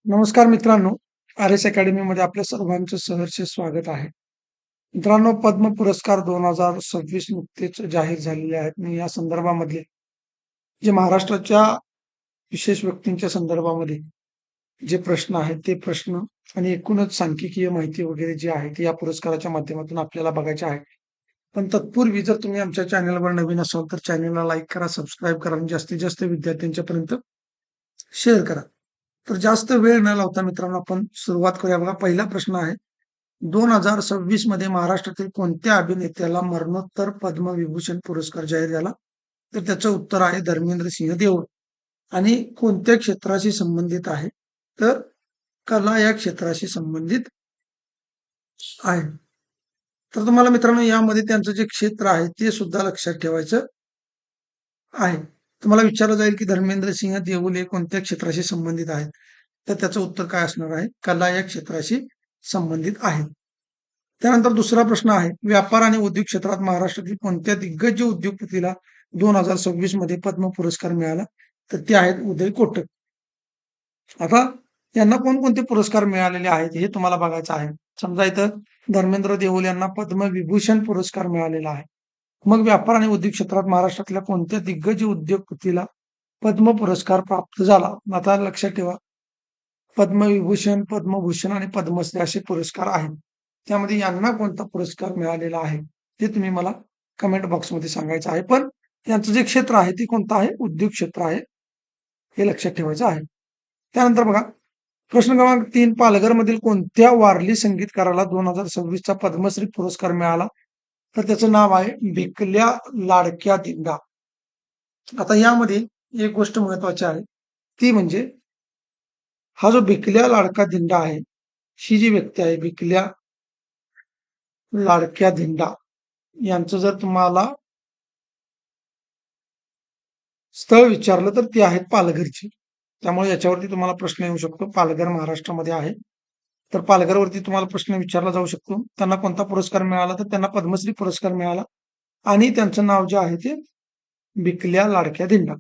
नमस्कार मित्रांनो, आर.एस. अकॅडमीमध्ये आपल्या सर्वांचं सहर्ष स्वागत आहे. मित्रांनो, पद्म पुरस्कार 2026 नुकतेच जाहीर झालेले आहेत. मी या संदर्भामधले जे महाराष्ट्राच्या विशेष व्यक्तींच्या संदर्भामध्ये जे प्रश्न आहेत, ते प्रश्न आणि एकूणच सांख्यिकीय माहिती वगैरे जी आहे, ती या पुरस्काराच्या माध्यमातून आपल्याला बघायची आहे. पण तत्पूर्वी जर तुम्ही आमच्या चॅनलवर नवीन असाल, तर चॅनलला लाईक करा, सबस्क्राईब करा आणि जास्तीत जास्त विद्यार्थ्यांच्या पर्यंत शेअर करा. तर जास्त वेळ न लावता मित्रांनो आपण सुरुवात करूया. बघा, पहिला प्रश्न आहे, 2026 मध्ये महाराष्ट्रातील कोणत्या अभिनेत्याला मरणोत्तर पद्मविभूषण पुरस्कार जाहीर झाला? तर त्याचं उत्तर आहे धर्मेंद्र सिंह देओल. आणि कोणत्या क्षेत्राशी संबंधित आहे? तर कला या क्षेत्राशी संबंधित आहे. तर तुम्हाला मित्रांनो यामध्ये त्यांचं जे क्षेत्र आहे ते सुद्धा लक्षात ठेवायचं आहे. तुम्हाला विचारलं जाईल की धर्मेंद्र सिंह देओल हे कोणत्या क्षेत्राशी संबंधित आहेत? तर त्याचं उत्तर काय असणार आहे? कला या क्षेत्राशी संबंधित आहे. त्यानंतर दुसरा प्रश्न आहे, व्यापार आणि उद्योग क्षेत्रात महाराष्ट्रातील कोणत्या दिग्गज उद्योगपतीला 2026 मध्ये पद्म पुरस्कार मिळाला? तर ते आहेत उदय कोटक. आता यांना कोणकोणते पुरस्कार मिळालेले आहेत हे तुम्हाला बघायचं आहे. समजा इथं धर्मेंद्र देओल यांना पद्मविभूषण पुरस्कार मिळालेला आहे. मग व्यापार आणि उद्योग क्षेत्रात महाराष्ट्रातल्या कोणत्या दिग्गज उद्योगपतीला पद्म पुरस्कार प्राप्त झाला? आता लक्षात ठेवा, पद्मविभूषण, पद्मभूषण आणि पद्मश्री असे पुरस्कार आहेत. त्यामध्ये यांना कोणता पुरस्कार मिळालेला आहे ते तुम्ही मला कमेंट बॉक्समध्ये सांगायचं आहे. पण यांचं जे क्षेत्र आहे ते कोणतं आहे? उद्योग क्षेत्र आहे, हे लक्षात ठेवायचं आहे. त्यानंतर बघा, प्रश्न क्रमांक 3, पालघरमधील कोणत्या वारली संगीतकाराला 2026 चा पद्मश्री पुरस्कार मिळाला? तर त्याचं नाव आहे भिकल्या लाडक्या दिंडा. आता यामध्ये एक गोष्ट महत्वाची आहे, ती म्हणजे हा जो भिकल्या लाडका दिंडा आहे, ही जी व्यक्ती आहे भिकल्या लाडक्या दिंडा, यांचं जर तुम्हाला स्थळ विचारलं तर ती आहेत पालघरची. त्यामुळे याच्यावरती तुम्हाला प्रश्न येऊ शकतो. पालघर महाराष्ट्रामध्ये आहे. तर पालघरवरती तुम्हाला प्रश्न विचारला जाऊ शकतो. त्यांना कोणता पुरस्कार मिळाला? तर त्यांना पद्मश्री पुरस्कार मिळाला आणि त्यांचं नाव जे आहे ते भिकल्या लाडक्या दिंडा.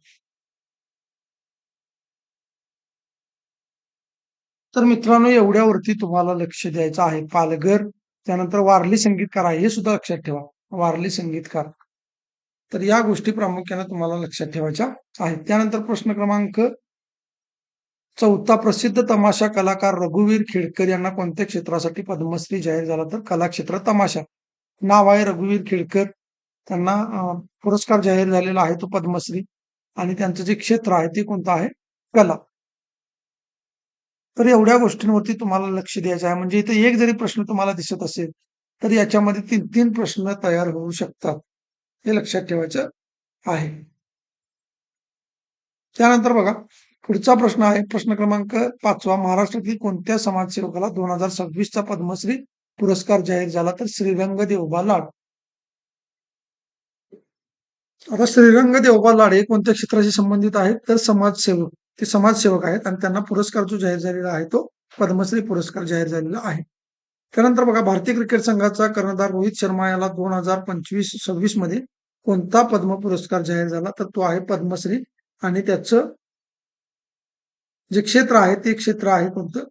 तर मित्रांनो एवढ्यावरती तुम्हाला लक्ष द्यायचं आहे. पालघर, त्यानंतर वारली संगीतकार आहे, हे सुद्धा लक्षात ठेवा. वारली संगीतकार. तर या गोष्टी प्रामुख्याने तुम्हाला लक्षात ठेवायच्या आहेत. त्यानंतर प्रश्न क्रमांक 4, प्रसिद्ध तमाशा कलाकार रघुवीर खेडकर यांना कोणत्या क्षेत्रासाठी पद्मश्री जाहीर झाला? तर कला क्षेत्र तमाशा. नाव आहे रघुवीर खेडकर. त्यांना पुरस्कार जाहीर झालेला आहे तो पद्मश्री आणि त्यांचं जे क्षेत्र आहे ते कोणतं आहे? कला. तर एवढ्या गोष्टींवरती तुम्हाला लक्ष द्यायचं आहे. म्हणजे इथे एक जरी प्रश्न तुम्हाला दिसत असेल, तर याच्यामध्ये 3-3 प्रश्न तयार होऊ शकतात. हे लक्षात ठेवायचं आहे. त्यानंतर बघा, पुढचा प्रश्न आहे प्रश्न क्रमांक 5, महाराष्ट्रातील कोणत्या समाजसेवकाला 2026 चा पद्मश्री पुरस्कार जाहीर झाला? तर श्रीरंग देवबा लाड. आता श्रीरंग देवबा लाड हे कोणत्या क्षेत्राशी संबंधित आहेत? तर समाजसेवक. ते समाजसेवक आहेत आणि त्यांना पुरस्कार जो जाहीर झालेला आहे तो पद्मश्री पुरस्कार जाहीर झालेला आहे. त्यानंतर बघा, भारतीय क्रिकेट संघाचा कर्णधार रोहित शर्मा याला 2025-26 मध्ये कोणता पद्म पुरस्कार जाहीर झाला? तर तो आहे पद्मश्री आणि त्याचं जे क्षेत्र आहे ते क्षेत्र आहे कोणतं?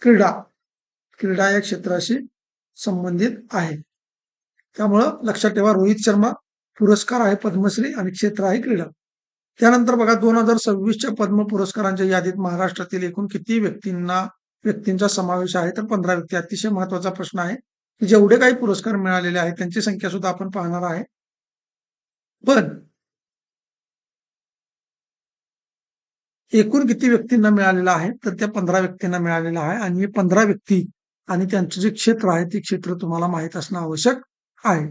क्रीडा. क्रीडा या क्षेत्राशी संबंधित आहे. त्यामुळं लक्षात ठेवा, रोहित शर्मा पुरस्कार आहे पद्मश्री आणि क्षेत्र आहे क्रीडा. त्यानंतर बघा, 2026च्या पद्म पुरस्कारांच्या यादीत महाराष्ट्रातील एकूण किती व्यक्तींचा समावेश आहे? तर 15 व्यक्ती. अतिशय महत्वाचा प्रश्न आहे. जेवढे काही पुरस्कार मिळालेले आहेत त्यांची संख्या सुद्धा आपण पाहणार आहे. पण एकूण किती व्यक्तींना मिळालेला आहे? तर त्या 15 व्यक्तींना मिळालेला आहे आणि हे 15 व्यक्ती आणि त्यांचं जे क्षेत्र आहे ते क्षेत्र तुम्हाला माहित असणं आवश्यक आहे.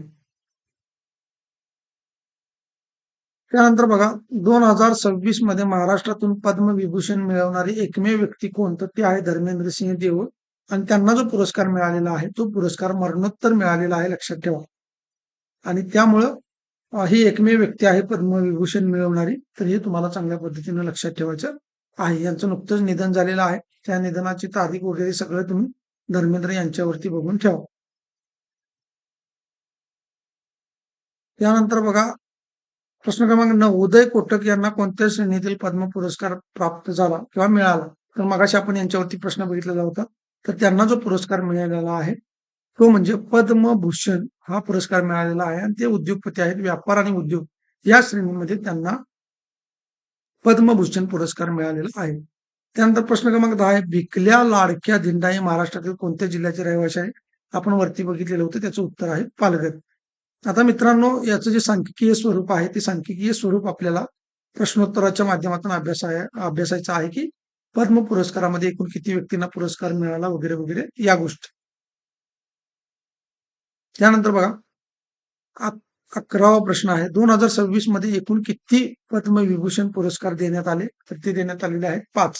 त्यानंतर बघा, 2026 मध्ये महाराष्ट्रातून पद्मविभूषण मिळवणारी एकमेव व्यक्ती कोण? तर ते आहे धर्मेंद्र सिंह देओल आणि त्यांना जो पुरस्कार मिळालेला आहे तो पुरस्कार मरणोत्तर मिळालेला आहे, लक्षात ठेवा. आणि त्यामुळं ही एकमेव व्यक्ती आहे पद्मविभूषण मिळवणारी. तर हे तुम्हाला चांगल्या पद्धतीने लक्षात ठेवायचं आहे. यांचं नुकतंच निधन झालेलं आहे. त्या निधनाची तारीख वगैरे सगळं तुम्ही धर्मेंद्र यांच्यावरती बघून ठेवा. त्यानंतर बघा, प्रश्न क्रमांक 9, उदय कोटक यांना कोणत्या श्रेणीतील पद्म पुरस्कार प्राप्त झाला किंवा मिळाला? तर मगाशी आपण यांच्यावरती प्रश्न बघितलेला होता. तर त्यांना जो पुरस्कार मिळालेला आहे, तो म्हणजे पद्मभूषण हा पुरस्कार मिळालेला आहे आणि ते उद्योगपती आहेत. व्यापार आणि उद्योग या श्रेणीमध्ये त्यांना पद्मभूषण पुरस्कार मिळालेला आहे. त्यानंतर प्रश्न क्रमांक 10 आहे. भिकल्या लाडक्या धिंडा हे महाराष्ट्रातील कोणत्या जिल्ह्याचे रहिवासी आहे? आपण वरती बघितलेलं होतं. त्याचं उत्तर आहे पालघर. आता मित्रांनो, याचं जे सांख्यिकीय स्वरूप आहे, ते सांख्यिकीय स्वरूप आपल्याला प्रश्नोत्तराच्या माध्यमातून अभ्यासायचं आहे, की पद्म पुरस्कारामध्ये एकूण किती व्यक्तींना पुरस्कार मिळाला वगैरे, वगैरे या गोष्टी. त्यानंतर बघा, 11वा प्रश्न आहे. 2026 मध्ये एकूण किती पद्मविभूषण पुरस्कार देण्यात आले? तर ते देण्यात आलेले आहेत 5.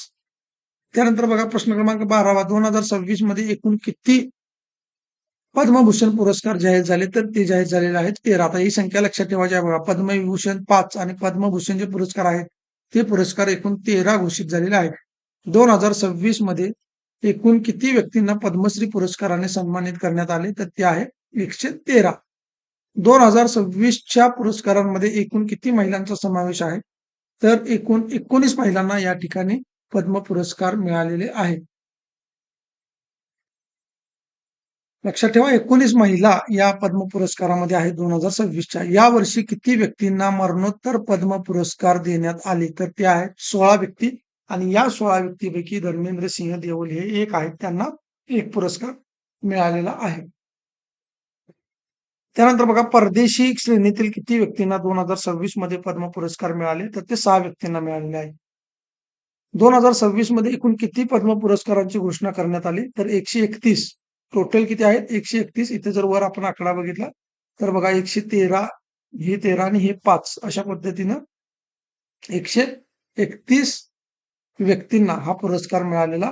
त्यानंतर बघा प्रश्न क्रमांक 12वा. 2026 मध्ये एकूण किती पद्मभूषण पुरस्कार जाहीर झाले? तर ते जाहीर झालेले आहेत 13. आता ही संख्या लक्षात ठेवायची आहे बघा. पद्मविभूषण 5 आणि पद्मभूषण जे पुरस्कार आहेत, ते पुरस्कार एकूण 13 घोषित झालेले आहेत. 2026 मध्ये एकूण किती व्यक्तींना पद्मश्री पुरस्काराने सन्मानित करण्यात आले? तर ते आहे 113. 2026च्या पुरस्कारांमध्ये एकूण किती महिलांचा समावेश आहे? तर एकूण 19 महिलांना या ठिकाणी पद्म पुरस्कार मिळालेले आहेत. लक्षात ठेवा, 19 महिला या पद्म पुरस्कारामध्ये आहेत 2026च्या. यावर्षी किती व्यक्तींना मरणोत्तर पद्म पुरस्कार देण्यात आले? तर ते आहेत 16 व्यक्ती आणि या 16 व्यक्तीपैकी धर्मेंद्र सिंह देओल हे एक आहेत. त्यांना एक पुरस्कार मिळालेला आहे. त्यानंतर बघा, परदेशी श्रेणीतील किती व्यक्तींना 2026 मध्ये पद्म पुरस्कार मिळाले? तर ते 6 व्यक्तींना मिळालेले आहे. 2026 मध्ये एकूण किती पद्म पुरस्कारांची घोषणा करण्यात आली? तर 131. टोटल किती आहेत? 131. इथे जर वर आपण आकडा बघितला तर बघा, 113, हे 13 आणि हे 5 अशा पद्धतीनं 131 व्यक्तींना हा पुरस्कार मिळालेला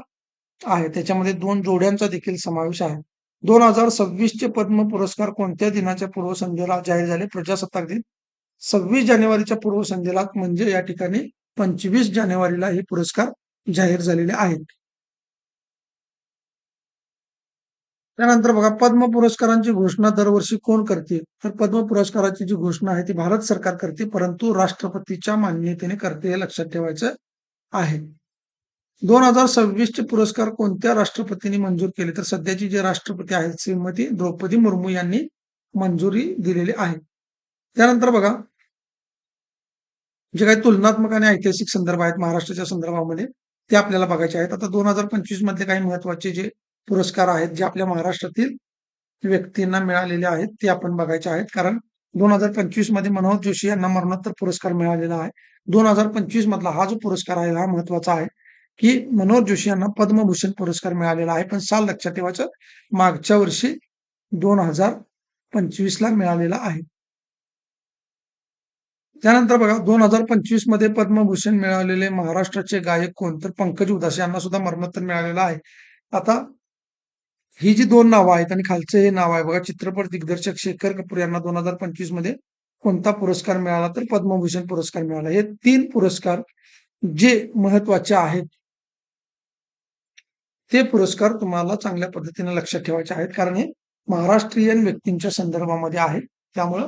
आहे. त्याच्यामध्ये 2 जोड्यांचा देखील समावेश आहे. 2026 चे पद्म पुरस्कार कोणत्या दिनाच्या पूर्वसंध्येला जाहीर झाले? प्रजासत्ताक दिन. 26 जानेवारीच्या पूर्वसंध्येला, म्हणजे या ठिकाणी 25 जानेवारीला हे पुरस्कार जाहीर झालेले आहेत. त्यानंतर बघा, पद्म पुरस्कारांची घोषणा दरवर्षी कोण करते? तर पद्म पुरस्काराची जी घोषणा आहे ती भारत सरकार करते, परंतु राष्ट्रपतीच्या मान्यतेने करते, हे लक्षात ठेवायचं आहे. 2026 चे पुरस्कार कोणत्या राष्ट्रपतींनी मंजूर केले? तर सध्याची जे राष्ट्रपती आहेत श्रीमती द्रौपदी मुर्मू यांनी मंजुरी दिलेली आहे. त्यानंतर बघा, जे काही तुलनात्मक आणि ऐतिहासिक संदर्भ आहेत महाराष्ट्राच्या संदर्भामध्ये, ते आपल्याला बघायचे आहेत. आता 2025 मधले काही महत्वाचे जे पुरस्कार आहेत, जे आपल्या महाराष्ट्रातील व्यक्तींना मिळालेले आहेत, ते आपण बघायचे आहेत. कारण 2025 मध्ये मनोहर जोशी यांना मरणोत्तर पुरस्कार मिळालेला आहे. 2025 मधला हा जो पुरस्कार आहे, हा महत्वाचा आहे, की मनोहर जोशी यांना पद्मभूषण पुरस्कार मिळालेला आहे. पण साल लक्षात ठेवायचं, मागच्या वर्षी 2025 ला मिळालेला आहे. त्यानंतर बघा, 2025 मध्ये पद्मभूषण मिळालेले महाराष्ट्राचे गायक कोण? तर पंकज उधास यांना सुद्धा मरणोत्तर मिळालेला आहे. आता ही जी 2 नावं आहेत आणि खालचं हे नाव आहे बघा, चित्रपट दिग्दर्शक शेखर कपूर यांना 2025 मध्ये कोणता पुरस्कार मिळाला? तर पद्मभूषण पुरस्कार मिळाला. हे 3 पुरस्कार जे महत्वाचे आहेत, ते पुरस्कार तुम्हाला चांगल्या पद्धतीने लक्षात ठेवायचे आहेत, कारण हे महाराष्ट्रीयन व्यक्तींच्या संदर्भामध्ये आहे. त्यामुळं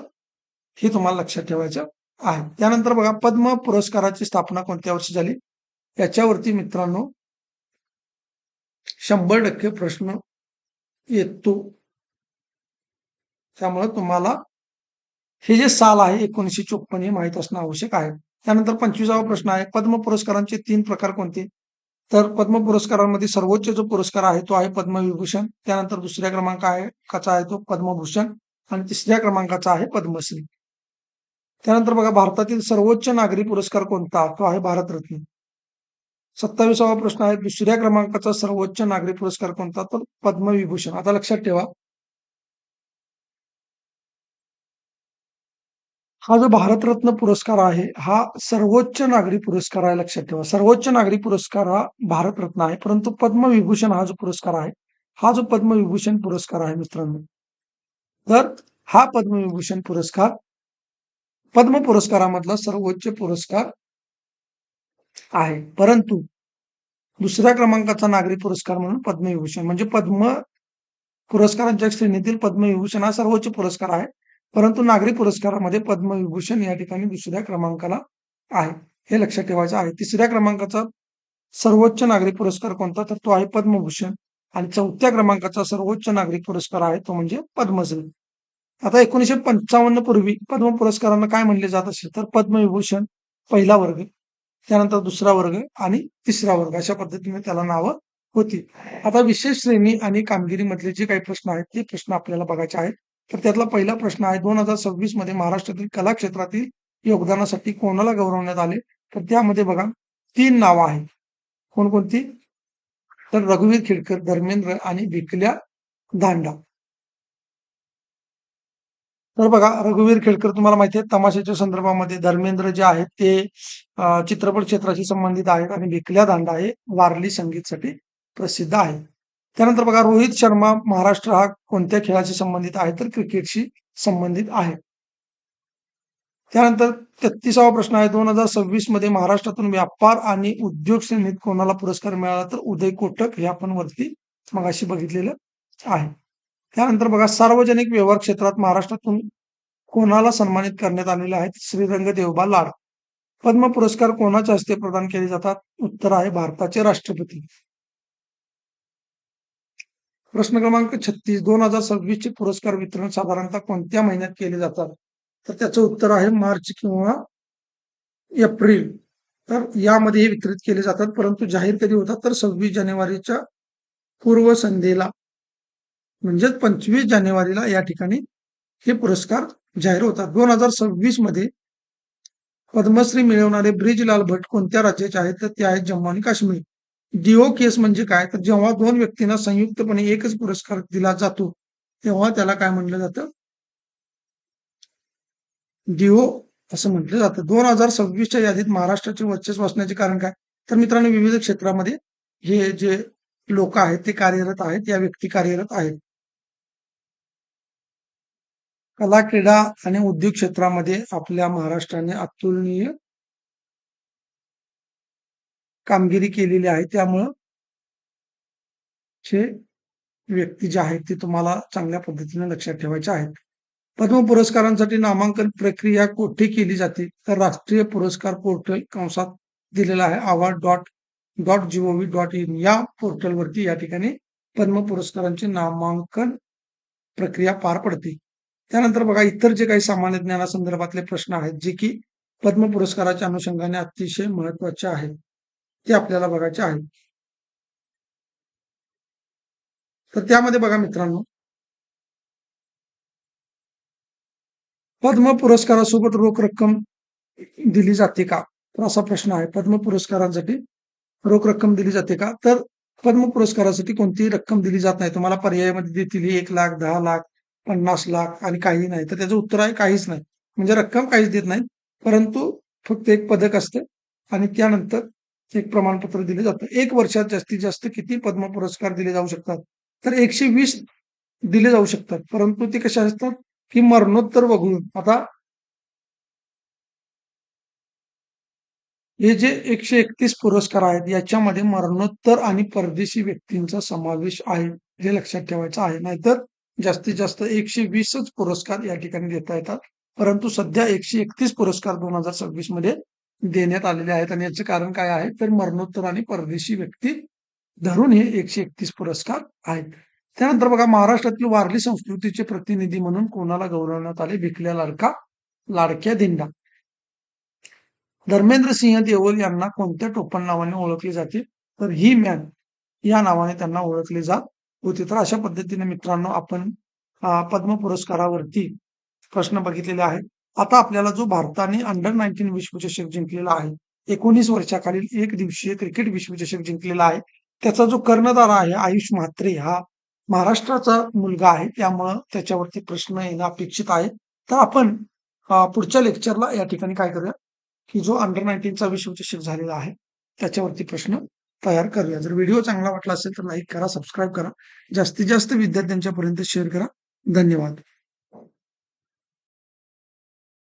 हे तुम्हाला लक्षात ठेवायचं आहे. त्यानंतर बघा, पद्म पुरस्काराची स्थापना कोणत्या वर्षी झाली? याच्यावरती मित्रांनो 100% प्रश्न येतो. त्यामुळे तुम्हाला हे जे साल आहे 1954 हे माहित असणं आवश्यक आहे. त्यानंतर 25वा प्रश्न आहे. पद्म पुरस्कारांचे 3 प्रकार कोणते? तर पद्म पुरस्कारांमध्ये सर्वोच्च जो पुरस्कार आहे तो आहे पद्मविभूषण. त्यानंतर दुसऱ्या क्रमांकाचा आहे तो पद्मभूषण आणि तिसऱ्या क्रमांकाचा आहे पद्मश्री. त्यानंतर बघा, भारतातील सर्वोच्च नागरी पुरस्कार कोणता? तो आहे भारतरत्न. 27वा प्रश्न आहे. दुसऱ्या क्रमांकाचा सर्वोच्च नागरी पुरस्कार कोणता? तर पद्मविभूषण. आता लक्षात ठेवा, हा जो भारतरत्न पुरस्कार आहे, हा सर्वोच्च नागरी पुरस्कार आहे. लक्षात ठेवा, सर्वोच्च नागरी पुरस्कार हा भारतरत्न आहे, परंतु पद्मविभूषण हा जो पुरस्कार आहे, हा जो पद्मविभूषण पुरस्कार आहे मित्रांनो, तर हा पद्मविभूषण पुरस्कार पद्म पुरस्कारामधला सर्वोच्च पुरस्कार आहे. परंतु दुसऱ्या क्रमांकाचा नागरी पुरस्कार म्हणून पद्मविभूषण, म्हणजे पद्म पुरस्कारांच्या श्रेणीतील पद्मविभूषण हा सर्वोच्च पुरस्कार आहे, परंतु नागरी पुरस्कारामध्ये पद्मविभूषण या ठिकाणी दुसऱ्या क्रमांकाला आहे. हे लक्षात ठेवायचं आहे. तिसऱ्या क्रमांकाचा सर्वोच्च नागरी पुरस्कार कोणता? तर तो आहे पद्मभूषण. आणि 4थ्या क्रमांकाचा सर्वोच्च नागरिक पुरस्कार आहे तो म्हणजे पद्मश्री. आता 1955 पूर्वी पद्म पुरस्कारांना काय म्हणले जात असेल तर पद्मविभूषण पहिला वर्ग, त्यानंतर दुसरा वर्ग आणि तिसरा वर्ग अशा पद्धतीने त्याला नावं होती. आता विशेष श्रेणी आणि कामगिरीमधले जे काही प्रश्न आहेत ते प्रश्न आपल्याला बघायचे आहेत. तर त्यातला पहिला प्रश्न आहे 2026 मध्ये महाराष्ट्रातील कला क्षेत्रातील योगदानासाठी कोणाला गौरवण्यात आले? तर त्यामध्ये बघा 3 नावं आहेत. कोणकोणती? तर रघुवीर खेडकर, धर्मेंद्र आणि भिकल्या दांडा. तर बघा रघुवीर खेडकर तुम्हाला माहिती आहे तमाशाच्या संदर्भामध्ये, धर्मेंद्र जे आहेत ते चित्रपट क्षेत्राशी संबंधित आहेत आणि भिकल्या दांडा हे वारली संगीतसाठी प्रसिद्ध आहे. त्यानंतर बघा रोहित शर्मा महाराष्ट्र हा कोणत्या खेळाशी संबंधित आहे? तर क्रिकेटशी संबंधित आहे. त्यानंतर 33वा प्रश्न आहे 2026 मध्ये महाराष्ट्रातून व्यापार आणि उद्योग श्रेणीत कोणाला पुरस्कार मिळाला? तर उदय कोटक हे आपण वरती मगाशी बघितलेलं आहे. त्यानंतर बघा सार्वजनिक व्यवहार क्षेत्रात महाराष्ट्रातून कोणाला सन्मानित करण्यात आलेले आहेत? श्रीरंग देवबा लाड. पद्म पुरस्कार कोणाच्या हस्ते प्रदान केले जातात? उत्तर आहे भारताचे राष्ट्रपती. प्रश्न क्रमांक 36 2026 चे पुरस्कार वितरण साधारणतः कोणत्या महिन्यात केले जातात? तर त्याचं उत्तर आहे मार्च किंवा एप्रिल. तर यामध्ये हे वितरित केले जातात, परंतु जाहीर कधी होतात? तर 26 जानेवारीच्या पूर्वसंध्येला म्हणजेच 25 जानेवारीला या ठिकाणी हे पुरस्कार जाहीर होतात. 2026 मध्ये पद्मश्री मिळवणारे ब्रिजलाल भट्ट कोणत्या राज्याचे आहेत? तर ते आहेत जम्मू आणि काश्मीर. डिओ केस म्हणजे काय? तर जेव्हा 2 व्यक्तींना संयुक्तपणे एकच पुरस्कार दिला जातो, तेव्हा त्याला काय म्हटलं जातं? डिओ असं म्हटलं जातं. 2026च्या यादीत महाराष्ट्राचे वर्चस्व असण्याचे कारण काय? तर मित्रांनो विविध क्षेत्रामध्ये हे जे लोक आहेत ते कार्यरत आहेत, या व्यक्ती कार्यरत आहेत. कला, क्रीडा आणि उद्योग क्षेत्रामध्ये आपल्या महाराष्ट्राने अतुलनीय कामगिरी केलेली आहे. त्यामुळं हे व्यक्ती जे आहेत ते तुम्हाला चांगल्या पद्धतीने लक्षात ठेवायचे आहेत. पद्म पुरस्कारांसाठी नामांकन प्रक्रिया कुठे केली जाते? तर राष्ट्रीय पुरस्कार पोर्टल कंसात दिलेला आहे award.gov.in या पोर्टलवरती या ठिकाणी पद्म पुरस्कारांचे नामांकन प्रक्रिया पार पडते. त्यानंतर बघा इतर जे काही सामान्य ज्ञानासंदर्भातले प्रश्न आहेत जे की पद्म पुरस्काराच्या अनुषंगाने अतिशय महत्वाचे आहेत, ते आपल्याला बघायचे आहेत. तर त्यामध्ये बघा मित्रांनो पद्म पुरस्कारासोबत रोख रक्कम दिली जाते का? तर असा प्रश्न आहे. पद्म पुरस्कारांसाठी रोख रक्कम दिली जाते का? तर पद्म पुरस्कारासाठी कोणतीही रक्कम दिली जात नाही. तुम्हाला पर्यायामध्ये देतील 1,00,000, 10,00,000, 50,00,000 आणि काही नाही. तर त्याचं उत्तर आहे काहीच नाही. म्हणजे रक्कम काहीच देत नाहीत. परंतु फक्त एक पदक असतं आणि त्यानंतर एक प्रमाणपत्र दिलं जातं. 1 वर्षात जास्तीत जास्त किती पद्म पुरस्कार दिले जाऊ शकतात? तर 120 दिले जाऊ शकतात. परंतु ते कसे असतात? की मरणोत्तर वगळून. आता हे जे 131 पुरस्कार आहेत याच्यामध्ये मरणोत्तर आणि परदेशी व्यक्तींचा समावेश आहे, हे लक्षात ठेवायचं आहे. नाहीतर जास्तीत जास्त 120च पुरस्कार या ठिकाणी देता येतात. परंतु सध्या 131 पुरस्कार 2026 मध्ये देण्यात आलेले आहेत आणि याचं कारण काय आहे? तर मरणोत्तर आणि परदेशी व्यक्ती धरून हे 131 पुरस्कार आहेत. त्यानंतर बघा महाराष्ट्रातील वारली संस्कृतीचे प्रतिनिधी म्हणून कोणाला गौरवण्यात आले? भिकल्या लाडक्या दिंडा. धर्मेंद्र सिंह देओल यांना कोणत्या टोपण नावाने ओळखले जाते? तर ही मॅन या नावाने त्यांना ओळखले जात होते. तर अशा पद्धतीने मित्रांनो आपण पद्म पुरस्कारावरती प्रश्न बघितलेले आहेत. आता आपल्याला जो भारताने अंडर 19 विश्वचषक जिंकलेला आहे, 19 वर्षाखालील एक दिवसीय क्रिकेट विश्वचषक जिंकलेला आहे. त्याचा जो कर्णधार आहे आयुष म्हात्रे हा महाराष्ट्राचा मुलगा आहे. त्यामुळं त्याच्यावरती प्रश्न येणं अपेक्षित आहे. तर आपण पुढच्या लेक्चरला या ठिकाणी काय करूया की जो अंडर 19चा विश्वचषक झालेला आहे त्याच्यावरती प्रश्न तयार करूया. जर व्हिडिओ चांगला वाटला असेल तर लाईक करा, सबस्क्राईब करा, जास्तीत जास्त विद्यार्थ्यांच्या पर्यंत शेअर करा. धन्यवाद.